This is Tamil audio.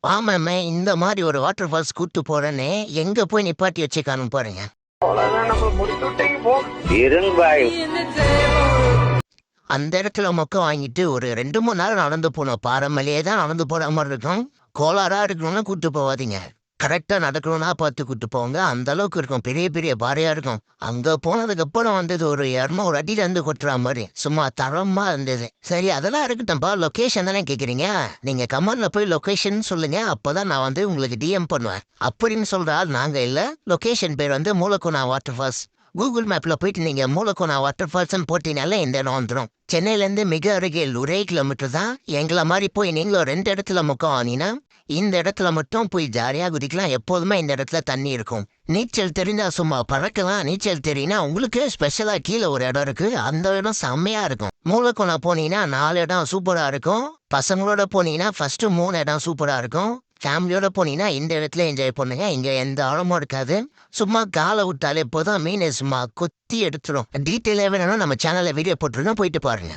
ஆமாமே இந்த மாதிரி ஒரு வாட்டர் ஃபால்ஸ் கூட்டு போறேன்னு எங்க போய் நிப்பாட்டி வச்சுக்கானு பாருங்க. இருங்க பாய். அந்த இடத்துல மொக்க வாங்கிட்டு ஒரு 2 3 நேரம் நடந்து போகணும். பாரமலையே தான் நடந்து போற மாதிரி இருக்கும். கோளாறா இருக்கணும்னா கூட்டு போவாதீங்க. கரெக்டா நடக்கணும்னா பார்த்து கூட்டு போங்க. அந்த அளவுக்கு இருக்கும். பெரிய பெரிய பாறையா இருக்கும். அங்க போனதுக்கு அப்புறம் வந்தது ஒரு 200 அடியில இருந்து கொட்டுற மாதிரி சும்மா தரமா இருந்தது. சரி அதெல்லாம் இருக்கட்டும்பா. லொகேஷன் தானே கேக்குறீங்க. நீங்க கமெண்ட்ல போய் லொகேஷன் சொல்லுங்க. அப்பதான் நான் வந்து உங்களுக்கு டிஎம் பண்ணுவேன். அப்படின்னு சொல்ற ஆள் நாங்க இல்ல. லொகேஷன் பேர் வந்து மூலக்குனா வாட்டர் ஃபால்ஸ். கூகுள் மேப்ல போயிட்டு நீங்க மூலக்கோனா வாட்டர் ஃபால்ஸ் போட்டீங்கனால இந்த இடம் வந்துடும். சென்னையில இருந்து மிக அருகில் ஒரே கிலோமீட்டர் தான். எங்களை மாதிரி போய் நீங்களும் 2 இடத்துல முக்கம் ஆனீங்கன்னா இந்த இடத்துல மட்டும் போய் ஜாலியா குதிக்கலாம். எப்போதுமே இந்த இடத்துல தண்ணி இருக்கும். நீச்சல் தெரிஞ்சா சும்மா பறக்கலாம். நீச்சல் தெரியுனா உங்களுக்கு ஸ்பெஷலா கீழே ஒரு இடம் இருக்கு. அந்த இடம் செம்மையா இருக்கும். மூலக்கோனா போனீங்கன்னா 4 இடம் சூப்பரா இருக்கும். பசங்களோட போனீங்கன்னா ஃபர்ஸ்ட் 3 இடம் சூப்பரா இருக்கும். ஃபேமிலியோட போனீங்கன்னா இந்த இடத்துல என்ஜாய் பண்ணுங்க. இங்க எந்த ஆழமும் இருக்காது. சும்மா காலை விட்டாலே போதும் மீன் சும்மா கொத்தி எடுத்துரும். டீட்டெயிலாக வேணும்னா நம்ம சேனல்ல வீடியோ போட்டுருக்கோம், போயிட்டு பாருங்க.